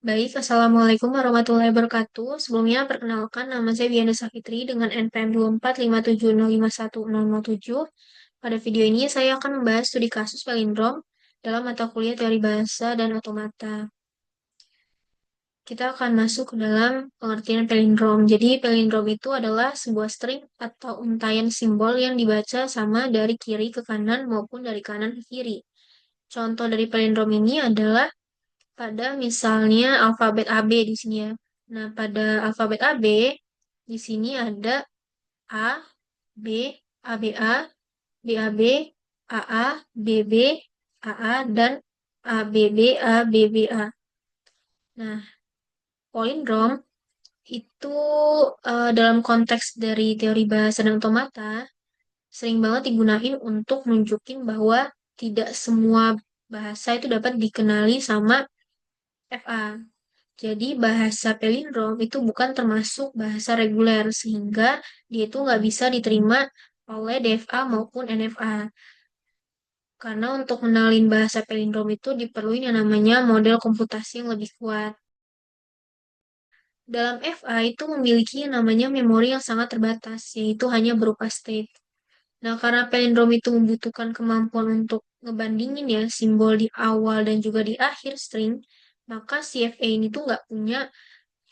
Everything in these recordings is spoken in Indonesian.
Baik, Assalamualaikum warahmatullahi wabarakatuh. Sebelumnya, perkenalkan nama saya Biana Safitri dengan NPM 2457051007. Pada video ini, saya akan membahas studi kasus palindrom dalam mata kuliah teori bahasa dan otomata. Kita akan masuk ke dalam pengertian palindrom. Jadi, palindrom itu adalah sebuah string atau untayan simbol yang dibaca sama dari kiri ke kanan maupun dari kanan ke kiri. Contoh dari palindrom ini adalah pada misalnya alfabet AB di sini ya. Nah, pada alfabet AB di sini ada A, B, ABA, BAB, AA, BB, AA, dan ABB, ABBA. Nah, palindrom itu dalam konteks dari teori bahasa dan otomata sering banget digunain untuk nunjukin bahwa tidak semua bahasa itu dapat dikenali sama FA. Jadi bahasa palindrom itu bukan termasuk bahasa reguler sehingga dia itu nggak bisa diterima oleh DFA maupun NFA. Karena untuk mengenalin bahasa palindrom itu diperluin yang namanya model komputasi yang lebih kuat. Dalam FA itu memiliki yang namanya memori yang sangat terbatas, yaitu hanya berupa state. Nah, karena palindrom itu membutuhkan kemampuan untuk ngebandingin ya simbol di awal dan juga di akhir string, maka CFA ini tuh nggak punya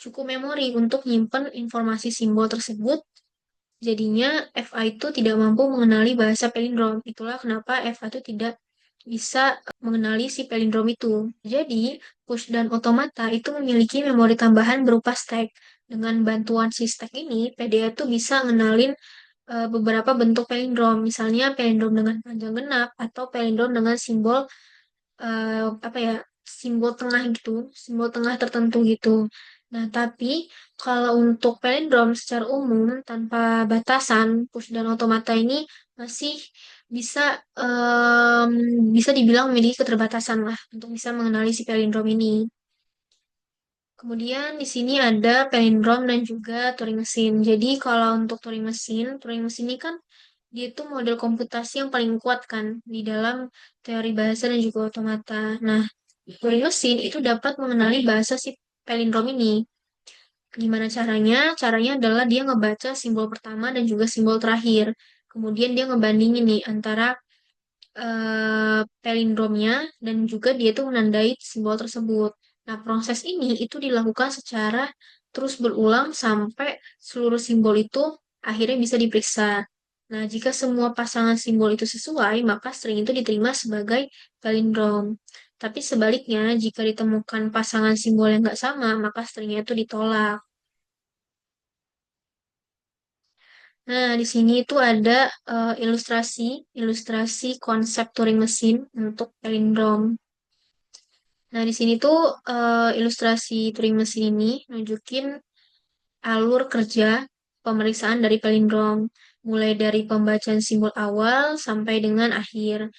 cukup memori untuk nyimpen informasi simbol tersebut. Jadinya FA itu tidak mampu mengenali bahasa palindrom. Itulah kenapa FA itu tidak bisa mengenali si palindrom itu. Jadi, push dan otomata itu memiliki memori tambahan berupa stack. Dengan bantuan si stack ini, PDA itu bisa ngenalin beberapa bentuk palindrom. Misalnya palindrom dengan panjang genap atau palindrom dengan simbol apa ya, simbol tengah gitu, simbol tengah tertentu gitu. Nah, tapi kalau untuk palindrom secara umum tanpa batasan, push dan otomata ini masih bisa em, bisa dibilang memiliki keterbatasan lah untuk bisa mengenali si palindrom ini. Kemudian di sini ada palindrom dan juga Turing mesin. Jadi kalau untuk Turing mesin ini kan dia itu model komputasi yang paling kuat kan di dalam teori bahasa dan juga otomata. Nah, Turing mesin itu dapat mengenali bahasa si palindrom ini. Gimana caranya? Caranya adalah dia ngebaca simbol pertama dan juga simbol terakhir. Kemudian dia ngebandingin nih antara palindromnya dan juga dia tuh menandai simbol tersebut. Nah, proses ini itu dilakukan secara terus berulang sampai seluruh simbol itu akhirnya bisa diperiksa. Nah, jika semua pasangan simbol itu sesuai, maka string itu diterima sebagai palindrom. Tapi sebaliknya, jika ditemukan pasangan simbol yang nggak sama, maka stringnya itu ditolak. Nah, di sini itu ada ilustrasi konsep Turing mesin untuk palindrom. Nah, di sini tuh ilustrasi Turing mesin ini nunjukin alur kerja pemeriksaan dari palindrom, mulai dari pembacaan simbol awal sampai dengan akhir.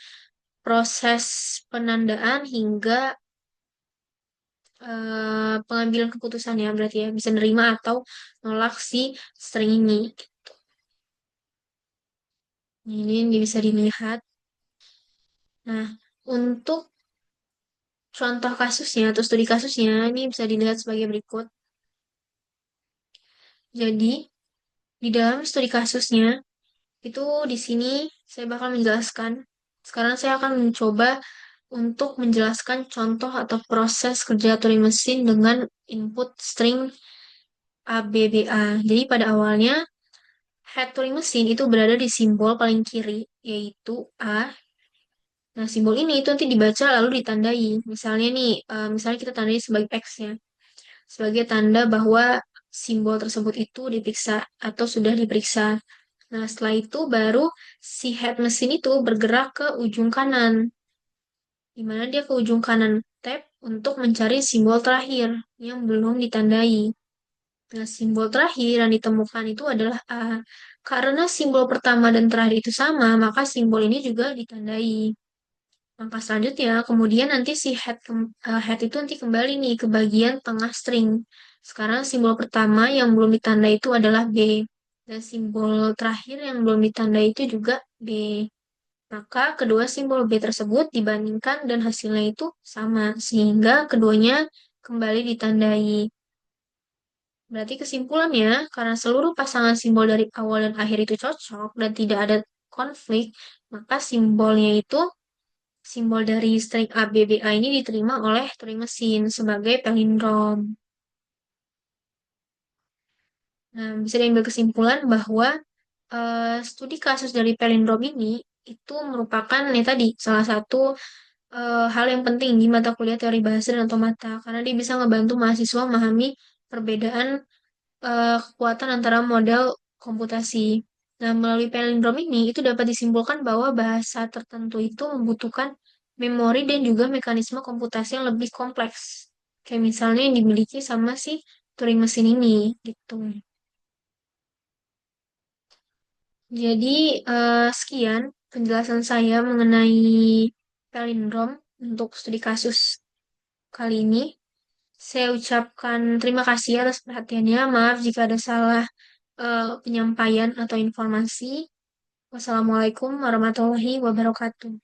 Proses penandaan hingga pengambilan keputusan ya, berarti ya bisa nerima atau nolak si string ini. Ini bisa dilihat. Nah, untuk contoh kasusnya atau studi kasusnya ini bisa dilihat sebagai berikut. Jadi, di dalam studi kasusnya itu di sini saya bakal menjelaskan. Sekarang saya akan mencoba untuk menjelaskan contoh atau proses kerja Turing mesin dengan input string ABBA. Jadi pada awalnya head Turing mesin itu berada di simbol paling kiri yaitu A. Nah, simbol ini itu nanti dibaca lalu ditandai. Misalnya nih, misalnya kita tandai sebagai X ya, sebagai tanda bahwa simbol tersebut itu diperiksa atau sudah diperiksa. Nah, setelah itu baru si head mesin itu bergerak ke ujung kanan, di mana dia ke ujung kanan tab untuk mencari simbol terakhir yang belum ditandai. Nah, simbol terakhir yang ditemukan itu adalah A. Karena simbol pertama dan terakhir itu sama, maka simbol ini juga ditandai. Langkah selanjutnya, kemudian nanti si head itu nanti kembali nih ke bagian tengah string. Sekarang simbol pertama yang belum ditandai itu adalah B. Dan simbol terakhir yang belum ditandai itu juga B. Maka kedua simbol B tersebut dibandingkan dan hasilnya itu sama. Sehingga keduanya kembali ditandai. Berarti kesimpulannya, karena seluruh pasangan simbol dari awal dan akhir itu cocok dan tidak ada konflik, maka simbolnya itu, simbol dari string A, B, B, A ini diterima oleh Turing mesin sebagai palindrom. Nah, bisa diambil kesimpulan bahwa studi kasus dari palindrom ini itu merupakan ya tadi salah satu hal yang penting di mata kuliah teori bahasa dan otomata karena dia bisa ngebantu mahasiswa memahami perbedaan kekuatan antara model komputasi. Nah, melalui palindrom ini itu dapat disimpulkan bahwa bahasa tertentu itu membutuhkan memori dan juga mekanisme komputasi yang lebih kompleks. Kayak misalnya yang dimiliki sama si Turing mesin ini gitu. Jadi, sekian penjelasan saya mengenai palindrom untuk studi kasus kali ini. Saya ucapkan terima kasih atas perhatiannya. Maaf jika ada salah penyampaian atau informasi. Wassalamualaikum warahmatullahi wabarakatuh.